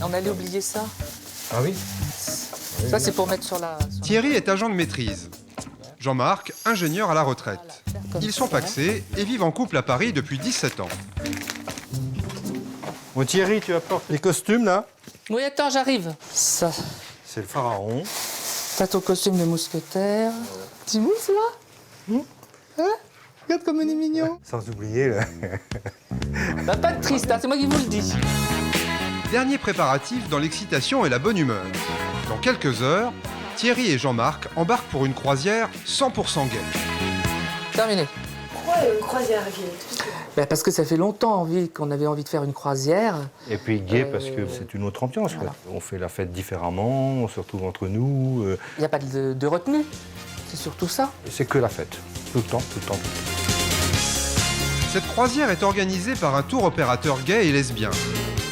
On allait oublier ça. Ah oui? Ça, c'est pour mettre sur la... Thierry est agent de maîtrise. Jean-Marc, ingénieur à la retraite. Ils sont pacsés et vivent en couple à Paris depuis 17 ans. Bon, Thierry, tu apportes les costumes, là? Oui, attends, j'arrive. Ça, C'est le pharaon. t'as ton costume de mousquetaire. Petit mousse, là Hein? Regarde comme on est mignon. Sans oublier, là. Bah, pas de triste, hein, c'est moi qui vous le dis. Dernier préparatif dans l'excitation et la bonne humeur. Dans quelques heures, Thierry et Jean-Marc embarquent pour une croisière 100% gay. Terminé. Pourquoi croisière gay? Bah, parce que ça fait longtemps qu'on avait envie de faire une croisière. Et puis gay, parce que c'est une autre ambiance, quoi. On fait la fête différemment, on se retrouve entre nous. Il n'y a pas de retenue. C'est surtout ça. C'est que la fête. Tout le temps, tout le temps. Cette croisière est organisée par un tour opérateur gay et lesbien.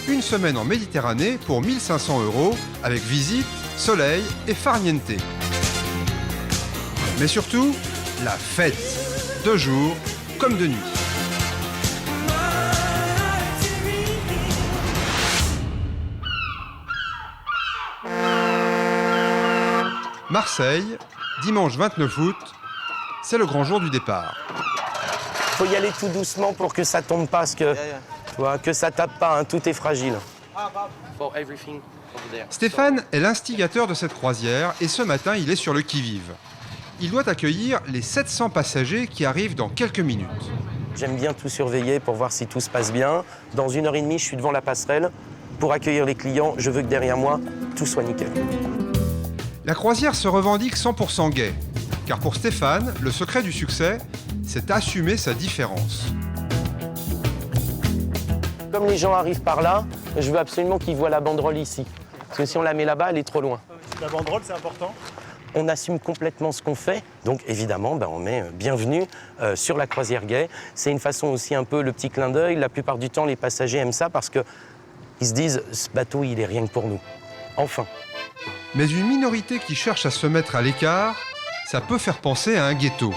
Une semaine en Méditerranée pour 1 500 € avec visite, soleil et farniente. Mais surtout, la fête. De jour comme de nuit. Marseille, dimanche 29 août, c'est le grand jour du départ. Faut y aller tout doucement pour que ça tombe pas, parce que, tu vois, que ça tape pas, hein, tout est fragile. Stéphane est l'instigateur de cette croisière et ce matin, il est sur le qui-vive. Il doit accueillir les 700 passagers qui arrivent dans quelques minutes. J'aime bien tout surveiller pour voir si tout se passe bien. Dans 1h30, je suis devant la passerelle. Pour accueillir les clients, je veux que derrière moi, tout soit nickel. La croisière se revendique 100% gay. Car pour Stéphane, le secret du succès, c'est assumer sa différence. Comme les gens arrivent par là, je veux absolument qu'ils voient la banderole ici. Parce que si on la met là-bas, elle est trop loin. La banderole, c'est important. On assume complètement ce qu'on fait. Donc évidemment, on met bienvenue sur la croisière gay. C'est une façon aussi un peu le petit clin d'œil. La plupart du temps, les passagers aiment ça parce qu'ils se disent « ce bateau, il est rien que pour nous ». Enfin. Mais une minorité qui cherche à se mettre à l'écart, ça peut faire penser à un ghetto.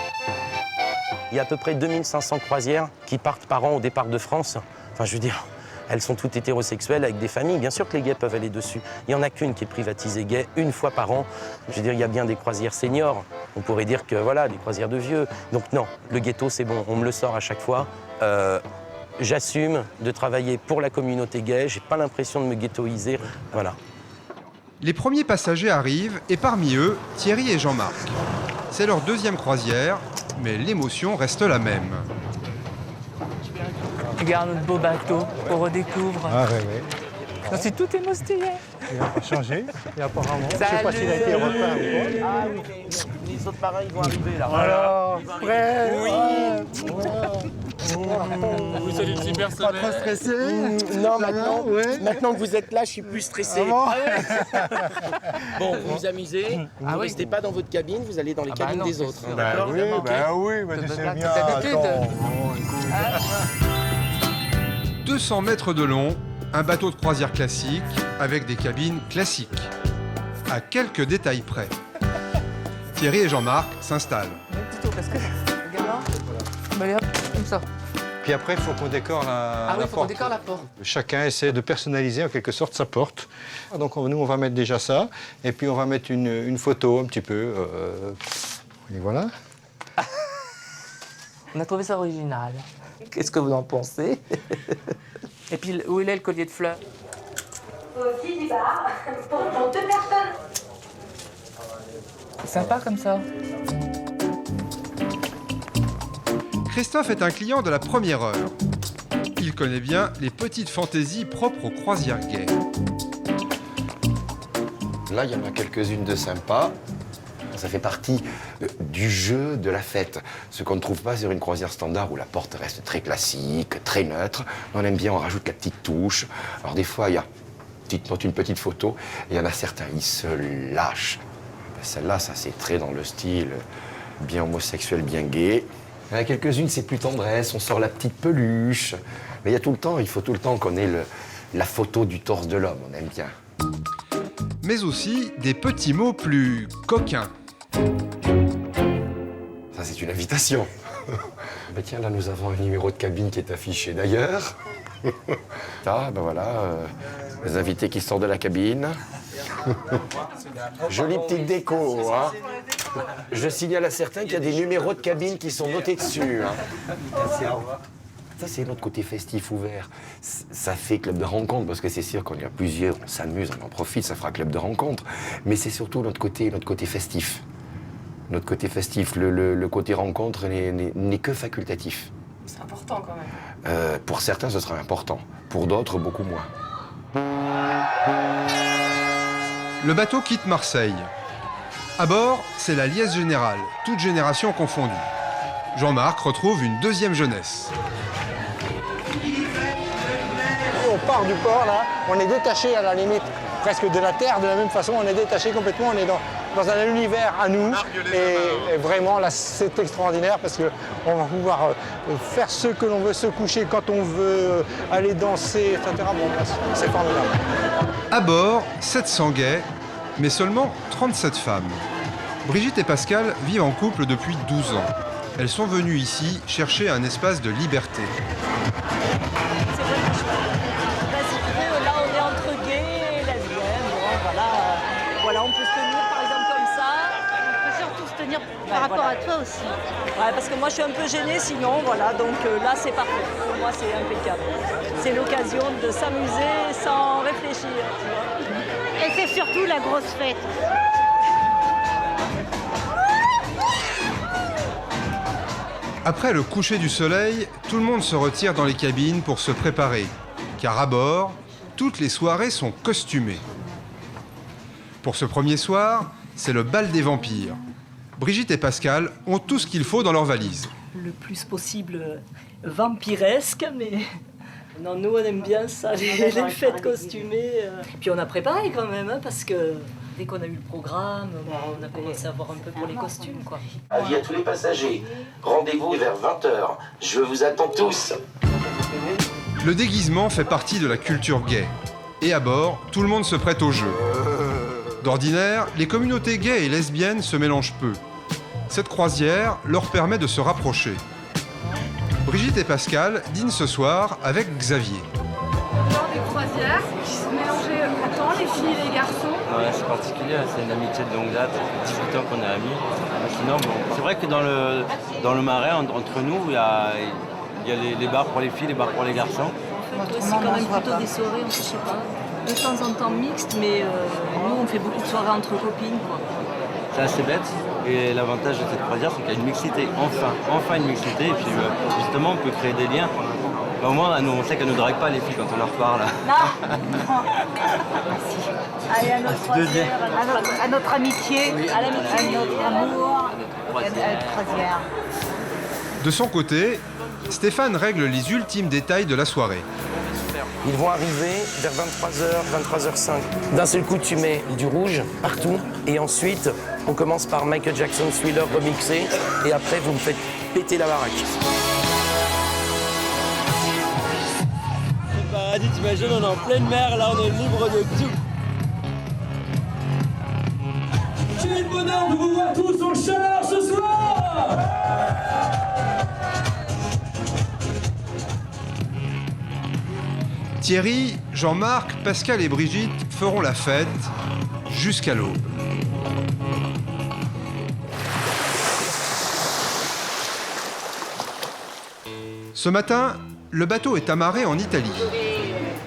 Il y a à peu près 2500 croisières qui partent par an au départ de France. Enfin, je veux dire, elles sont toutes hétérosexuelles avec des familles. Bien sûr que les gays peuvent aller dessus. Il n'y en a qu'une qui est privatisée gay, une fois par an. Je veux dire, il y a bien des croisières seniors. On pourrait dire que, voilà, des croisières de vieux. Donc non, le ghetto, c'est bon, on me le sort à chaque fois. J'assume de travailler pour la communauté gay. J'ai pas l'impression de me ghettoiser. Voilà. Les premiers passagers arrivent et parmi eux, Thierry et Jean-Marc. C'est leur deuxième croisière, mais l'émotion reste la même. Regarde notre beau bateau qu'on redécouvre. Ah oui, oui. Non, c'est tout émoustillé. Il n'a pas changé, et apparemment. Je sais pas s'il a été repeint ou pas. Ah oui, les autres marins, ils vont arriver là. Alors, prêt? Oui. Vous allez super Pas trop stressé? Non, maintenant, ouais. maintenant que vous êtes là, je suis plus stressé. Bon, vous vous amusez. Vous ne restez pas dans votre cabine, vous allez dans les cabines non, des c'est autres. sûr. D'accord oui, Ok. oui, tu sais T'as bien. l'habitude. Attends, bon, écoute. 200 mètres de long, un bateau de croisière classique avec des cabines classiques. À quelques détails près. Thierry et Jean-Marc s'installent. Plutôt parce que, regarde là. Allez, hop, comme ça. Puis après, il faut qu'on décore la Ah oui, la il faut qu'on porte. décore la porte. Chacun essaie de personnaliser en quelque sorte sa porte. Donc nous, on va mettre déjà ça. Et puis on va mettre une photo un petit peu. Et voilà. On a trouvé ça original. Qu'est-ce que vous en pensez? Et puis, où il est le collier de fleurs? Au pied du bar, pour 2 personnes. Sympa comme ça. Christophe est un client de la première heure. Il connaît bien les petites fantaisies propres aux croisières gays. Là, il y en a quelques-unes de sympas. Ça fait partie du jeu de la fête. Ce qu'on ne trouve pas sur une croisière standard où la porte reste très classique, très neutre. On aime bien, on rajoute la petite touche. Alors des fois, il y a une petite photo. Et il y en a certains, ils se lâchent. Celle-là, ça c'est très dans le style bien homosexuel, bien gay. Il y en a quelques-unes, c'est plus tendresse, on sort la petite peluche. Mais il faut tout le temps qu'on ait la photo du torse de l'homme, on aime bien. Mais aussi des petits mots plus coquins. Ça, c'est une invitation. Ben tiens, là, nous avons un numéro de cabine qui est affiché d'ailleurs. Ah, ben voilà, Les invités qui sortent de la cabine. Jolie petite déco, hein. Je signale à certains qu'il y a des numéros de cabine qui sont notés dessus. Hein. Ça, c'est notre côté festif ouvert. Ça fait club de rencontre, parce que c'est sûr qu'on y a plusieurs, on s'amuse, on en profite, ça fera club de rencontre. Mais c'est surtout notre côté festif. Notre côté festif, le côté rencontre n'est que facultatif. C'est important quand même. Pour certains, ce sera important. Pour d'autres, beaucoup moins. Le bateau quitte Marseille. À bord, c'est la liesse générale, toutes générations confondues. Jean-Marc retrouve une deuxième jeunesse. On part du port, là, on est détaché à la limite presque de la terre, de la même façon, on est détaché complètement, on est dans un univers à nous. Et vraiment, là, c'est extraordinaire parce qu'on va pouvoir faire ce que l'on veut, se coucher quand on veut, aller danser, etc. Bon, c'est formidable. À bord, 700 gays, mais seulement 37 femmes. Brigitte et Pascal vivent en couple depuis 12 ans. Elles sont venues ici chercher un espace de liberté. Là, on est entre gays et lesbiennes. Bon, voilà, on peut se tenir par exemple comme ça. On peut surtout se tenir par rapport à toi aussi. Ouais, parce que moi, je suis un peu gênée sinon, voilà. Donc là, c'est parfait. Pour moi, c'est impeccable. C'est l'occasion de s'amuser sans réfléchir. Tu vois. Et c'est surtout la grosse fête. Après le coucher du soleil, tout le monde se retire dans les cabines pour se préparer. Car à bord, toutes les soirées sont costumées. Pour ce premier soir, c'est le bal des vampires. Brigitte et Pascal ont tout ce qu'il faut dans leur valise. Le plus possible vampiresque, mais... Non, nous, on aime bien ça, les fêtes costumées. Puis on a préparé quand même, hein, parce que dès qu'on a eu le programme, on a commencé à voir un peu pour les costumes, quoi. Avis à tous les passagers. Rendez-vous vers 20h. Je vous attends tous. Le déguisement fait partie de la culture gay. Et à bord, tout le monde se prête au jeu. D'ordinaire, les communautés gays et lesbiennes se mélangent peu. Cette croisière leur permet de se rapprocher. Brigitte et Pascal dînent ce soir avec Xavier. Genre des croisières qui sont mélangées autant les filles et les garçons. Ouais, c'est particulier, c'est une amitié de longue date, 18 ans qu'on est amis. Sinon, bon, c'est vrai que dans le marais, entre nous, il y a les bars pour les filles, les bars pour les garçons. C'est quand même plutôt des soirées, je sais pas, de temps en temps mixtes, mais nous, on fait beaucoup de soirées entre copines, quoi. C'est assez bête. Et l'avantage de cette croisière, c'est qu'il y a une mixité, enfin une mixité. Et puis justement, on peut créer des liens. Au moins, on sait qu'elles ne draguent pas les filles quand on leur parle. Allez, à notre croisière, à notre amitié, oui, à notre amour, à notre croisière. De son côté, Stéphane règle les ultimes détails de la soirée. Ils vont arriver vers 23h, 23h05. D'un seul coup, tu mets du rouge partout. Et ensuite, on commence par Michael Jackson, Thriller remixé. Et après, vous me faites péter la baraque. Le paradis, t'imagines, on est en pleine mer, là, on est libre de tout. J'ai le bonheur de vous voir tous en chaleur ce soir. Thierry, Jean-Marc, Pascal et Brigitte feront la fête jusqu'à l'aube. Ce matin, le bateau est amarré en Italie.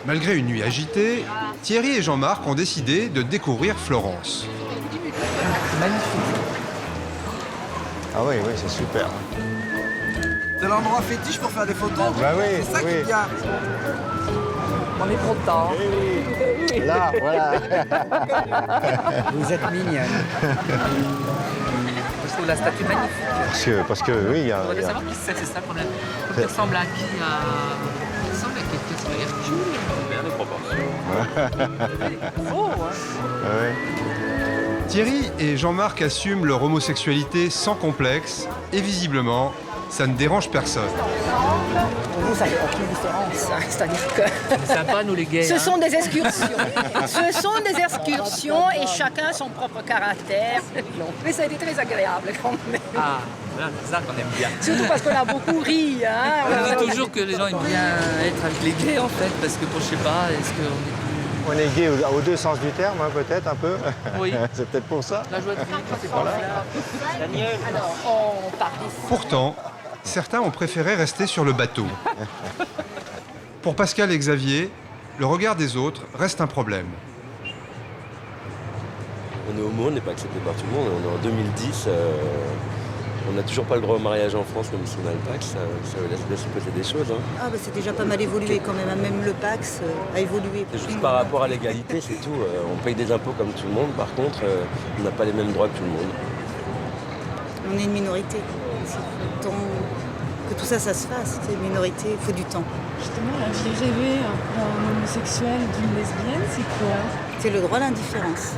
Malgré une nuit agitée, Thierry et Jean-Marc ont décidé de découvrir Florence. Magnifique. Ah oui, c'est super. C'est l'endroit fétiche pour faire des photos. Bah oui, c'est ça qui est bien. On est content. Là, voilà. Vous êtes mignonne. Je trouve la statue magnifique. Parce que oui, il y a... On voudrait savoir qui c'est ça qu'on a. Il ressemble à qui Il ressemble à quelqu'un sur Hercule. Bien les proportions. Oh, ouais. Thierry et Jean-Marc assument leur homosexualité sans complexe et visiblement, ça ne dérange personne. Pour nous, ça fait aucune différence. Hein. C'est-à-dire que... C'est sympa, nous les gays. Ce sont des excursions. Ce sont des excursions et chacun son propre caractère. Non. Mais ça a été très agréable quand même. Ah, voilà, c'est ça qu'on aime bien. Surtout parce qu'on a beaucoup ri. Hein. On dit toujours que les gens aiment bien être avec les gays en fait, parce que, bon, je sais pas, est-ce qu'on est plus On est gay aux deux sens du terme, hein, peut-être un peu. Oui. C'est peut-être pour ça. La joie de vivre, c'est pas Daniel. Alors, on part ici. Pourtant, certains ont préféré rester sur le bateau. Pour Pascal et Xavier, le regard des autres reste un problème. On est homo, on n'est pas accepté par tout le monde. On est en 2010, on n'a toujours pas le droit au mariage en France, même si on a le Pax. Ça laisse bien supposer des choses. Hein. Ah bah c'est déjà pas mal évolué quand même, même le Pax a évolué. C'est juste par rapport à l'égalité, c'est tout. On paye des impôts comme tout le monde, par contre, on n'a pas les mêmes droits que tout le monde. On est une minorité. Il faut le temps que tout ça se fasse. C'est une minorité, il faut du temps. Justement, la vie rêvée d'un homosexuel, d'une lesbienne, c'est quoi? C'est le droit à l'indifférence.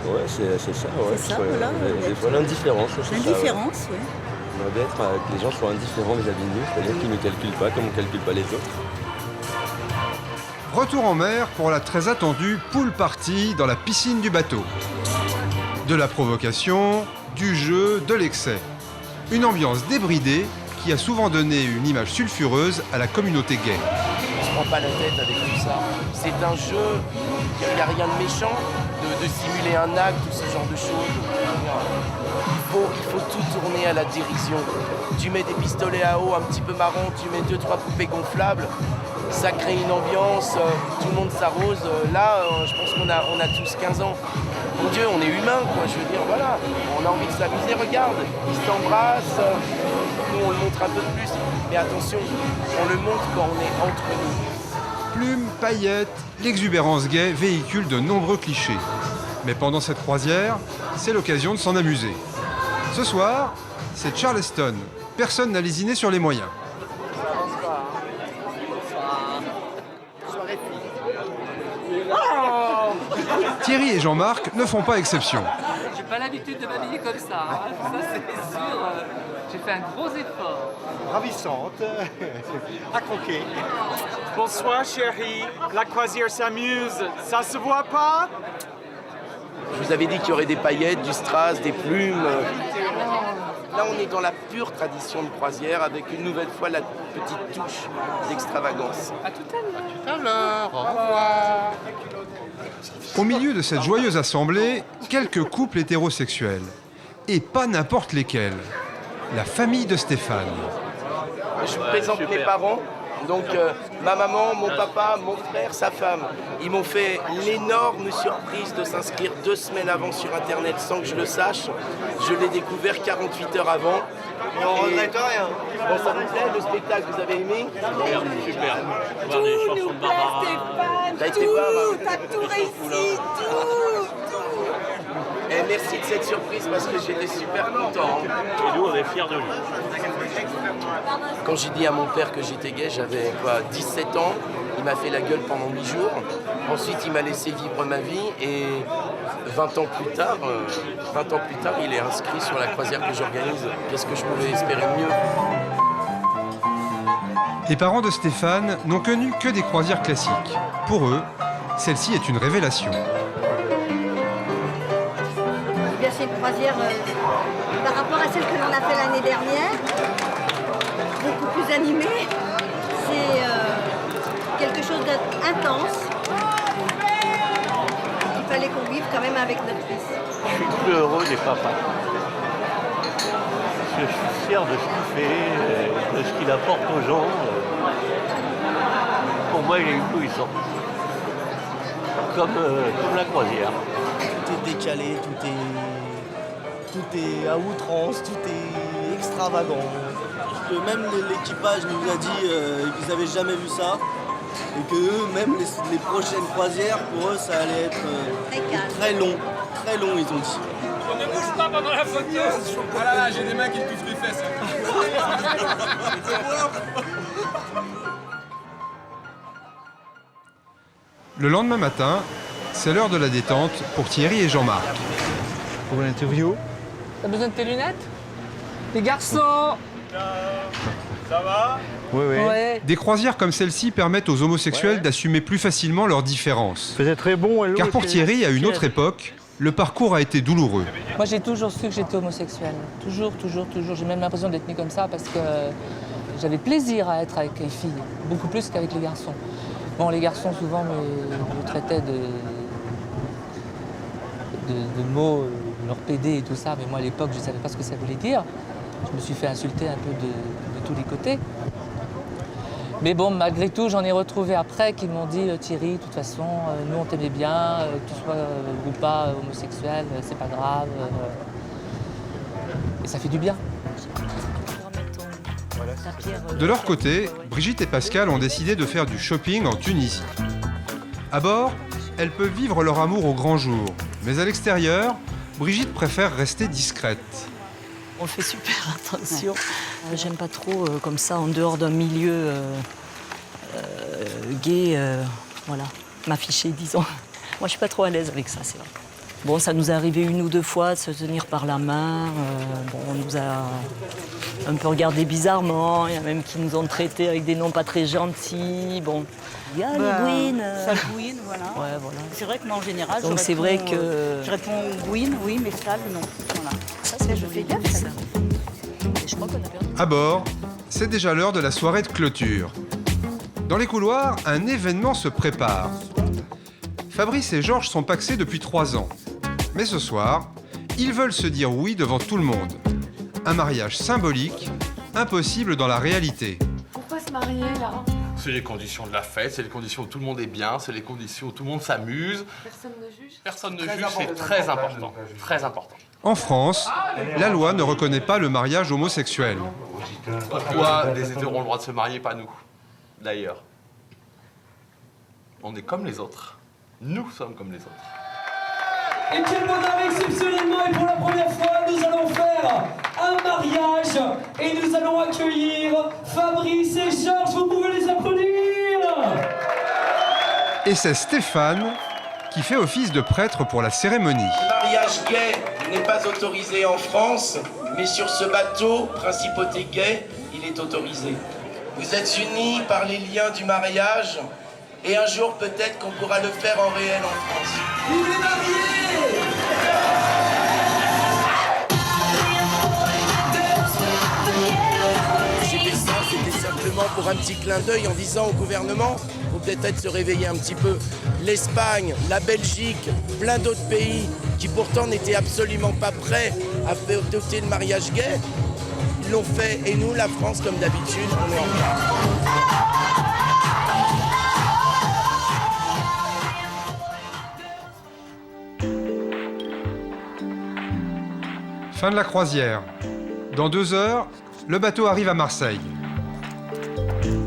Ouais, c'est ça. Ouais. C'est ça, voilà. Des fois, l'indifférence. L'indifférence, oui. On doit être que les gens soient indifférents vis-à-vis de nous, c'est-à-dire qu'ils ne nous calculent pas comme on ne calcule pas les autres. Retour en mer pour la très attendue pool party dans la piscine du bateau. De la provocation, du jeu, de l'excès. Une ambiance débridée qui a souvent donné une image sulfureuse à la communauté gay. On se prend pas la tête avec tout ça. C'est un jeu, il n'y a rien de méchant de simuler un acte ou ce genre de choses. Il faut tout tourner à la dérision. Tu mets des pistolets à eau un petit peu marrons, tu mets 2-3 poupées gonflables, ça crée une ambiance, tout le monde s'arrose. Là, je pense qu'on a tous 15 ans. Mon Dieu, on est humains, quoi. Je veux dire, voilà, on a envie de s'amuser, regarde, ils s'embrassent, nous on le montre un peu plus, mais attention, on le montre quand on est entre nous. Plumes, paillettes, l'exubérance gay véhicule de nombreux clichés. Mais pendant cette croisière, c'est l'occasion de s'en amuser. Ce soir, c'est Charleston. Personne n'a lésiné sur les moyens. Thierry et Jean-Marc ne font pas exception. J'ai pas l'habitude de m'habiller comme ça, hein. Ça c'est sûr. J'ai fait un gros effort. Ravissante, à croquer. Bonsoir chérie, la croisière s'amuse, ça se voit pas? Je vous avais dit qu'il y aurait des paillettes, du strass, des plumes. Là, on est dans la pure tradition de croisière avec une nouvelle fois la petite touche d'extravagance. À tout à l'heure. Tout à l'heure, au revoir. Au milieu de cette joyeuse assemblée, quelques couples hétérosexuels. Et pas n'importe lesquels. La famille de Stéphane. Je vous présente mes parents. Donc ma maman, mon papa, mon frère, sa femme, ils m'ont fait l'énorme surprise de s'inscrire 2 semaines avant sur Internet sans que je le sache. Je l'ai découvert 48 heures avant. Et on regrette rien. Bon, ça vous plaît, le spectacle, vous avez aimé? Super. Tout nous plaît, Stéphane, T'as été pas, t'as tout réussi, tout. Et merci de cette surprise parce que j'étais super content. Et nous, on est fiers de lui. Quand j'ai dit à mon père que j'étais gay, j'avais 17 ans. Il m'a fait la gueule pendant 8 jours. Ensuite, il m'a laissé vivre ma vie. Et 20 ans plus tard, il est inscrit sur la croisière que j'organise. Qu'est-ce que je pouvais espérer de mieux? Les parents de Stéphane n'ont connu que des croisières classiques. Pour eux, celle-ci est une révélation. Eh bien, c'est une croisière par rapport à celle que l'on a fait l'année dernière, beaucoup plus animée. C'est quelque chose d'intense. Il fallait qu'on vive quand même avec notre fils. Je suis plus heureux des papas. Je suis fier de ce qu'il fait, de ce qu'il apporte aux gens. Pour moi, il est puissant. Comme la croisière. Tout est décalé, tout est à outrance, tout est extravagant. Même l'équipage nous a dit qu'ils n'avaient jamais vu ça. Et que eux, même les prochaines croisières, pour eux, ça allait être très long, ils ont dit. On ne bouge pas pendant la photo. Oh là là, j'ai des mains qui me touchent les fesses. Le lendemain matin, c'est l'heure de la détente pour Thierry et Jean-Marc. Pour l'interview. T'as besoin de tes lunettes? Les garçons! Ça va? Oui, oui. Ouais. Des croisières comme celle-ci permettent aux homosexuels d'assumer plus facilement leurs différences. Faisait très bon. Car pour Thierry, à une autre époque, le parcours a été douloureux. Moi, j'ai toujours su que j'étais homosexuelle. Toujours. J'ai même l'impression d'être née comme ça parce que j'avais plaisir à être avec les filles, beaucoup plus qu'avec les garçons. Bon, les garçons souvent me traitaient de mots, leur PD et tout ça, mais moi à l'époque je ne savais pas ce que ça voulait dire. Je me suis fait insulter un peu de tous les côtés. Mais bon, malgré tout, j'en ai retrouvé après qui m'ont dit « Thierry, de toute façon, nous on t'aimait bien, que tu sois ou pas homosexuel, c'est pas grave. » Et ça fait du bien. De leur côté, Brigitte et Pascal ont décidé de faire du shopping en Tunisie. À bord, elles peuvent vivre leur amour au grand jour. Mais à l'extérieur, Brigitte préfère rester discrète. On fait super attention. J'aime pas trop comme ça, en dehors d'un milieu gay, voilà, m'afficher, disons. Moi, je suis pas trop à l'aise avec ça, c'est vrai. Bon, ça nous est arrivé 1 ou 2 fois de se tenir par la main. Bon, on nous a un peu regardé bizarrement. Il y a même qui nous ont traités avec des noms pas très gentils. Bon, il y a les bouines. Sale bouine, voilà. Ouais, voilà. C'est vrai que moi, en général, donc c'est vrai que je réponds bouine, oui, mais sale, non. Voilà. Ça, c'est je fais gaffe, ça. Et je crois qu'on a perdu. À bord, c'est déjà l'heure de la soirée de clôture. Dans les couloirs, un événement se prépare. Fabrice et Georges sont pacsés depuis 3 ans. Mais ce soir, ils veulent se dire oui devant tout le monde. Un mariage symbolique, impossible dans la réalité. Pourquoi se marier là? C'est les conditions de la fête, c'est les conditions où tout le monde est bien, c'est les conditions où tout le monde s'amuse. Personne ne juge. Personne ne juge, c'est très important. Très important. En France, la loi ne reconnaît pas le mariage homosexuel. Pourquoi les hétéros ont le droit de se marier, pas nous? D'ailleurs. On est comme les autres. Nous sommes comme les autres. Et quel bonheur exceptionnellement, et pour la première fois, nous allons faire un mariage et nous allons accueillir Fabrice et Georges, vous pouvez les applaudir. Et c'est Stéphane qui fait office de prêtre pour la cérémonie. Le mariage gay n'est pas autorisé en France, mais sur ce bateau, principauté gay, il est autorisé. Vous êtes unis par les liens du mariage, et un jour peut-être qu'on pourra le faire en réel en France. Vive les mariés! J'ai fait ça, c'était simplement pour un petit clin d'œil en disant au gouvernement, faut peut-être se réveiller un petit peu. L'Espagne, la Belgique, plein d'autres pays qui pourtant n'étaient absolument pas prêts à faire adopter le mariage gay, ils l'ont fait. Et nous, la France, comme d'habitude, on est en retard. Fin de la croisière. Dans 2 heures, le bateau arrive à Marseille.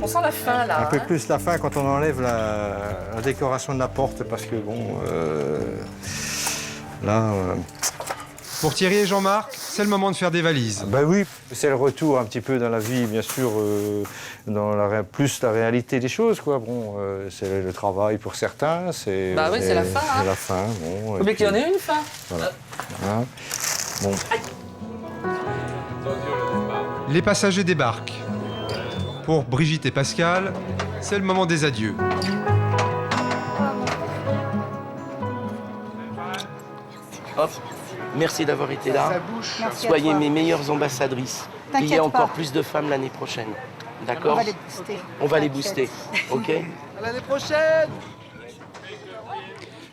On sent la fin, là. Un peu plus la fin quand on enlève la décoration de la porte, parce que bon, là... Pour Thierry et Jean-Marc, c'est le moment de faire des valises. Ben oui, c'est le retour un petit peu dans la vie, bien sûr, dans plus la réalité des choses, quoi. Bon, c'est le travail pour certains, c'est... Bah oui, c'est la fin, hein. C'est la fin, bon... Mais qu'il y en ait une fin. Voilà. Voilà. Bon. Les passagers débarquent. Pour Brigitte et Pascal, c'est le moment des adieux. Hop. Merci d'avoir été là. Merci. Soyez mes meilleures ambassadrices. Il y a encore plus de femmes l'année prochaine. D'accord? On va les booster. On va les booster, ok? À l'année prochaine!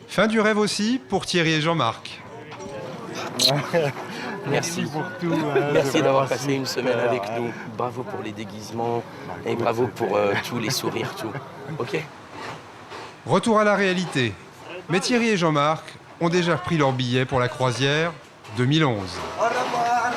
Fin du rêve aussi pour Thierry et Jean-Marc. Merci pour tout. Merci d'avoir passé une semaine avec nous. Bravo pour les déguisements et bravo pour tous les sourires, tout. Ok? Retour à la réalité. Mais Thierry et Jean-Marc ont déjà pris leur billet pour la croisière 2011. Au revoir.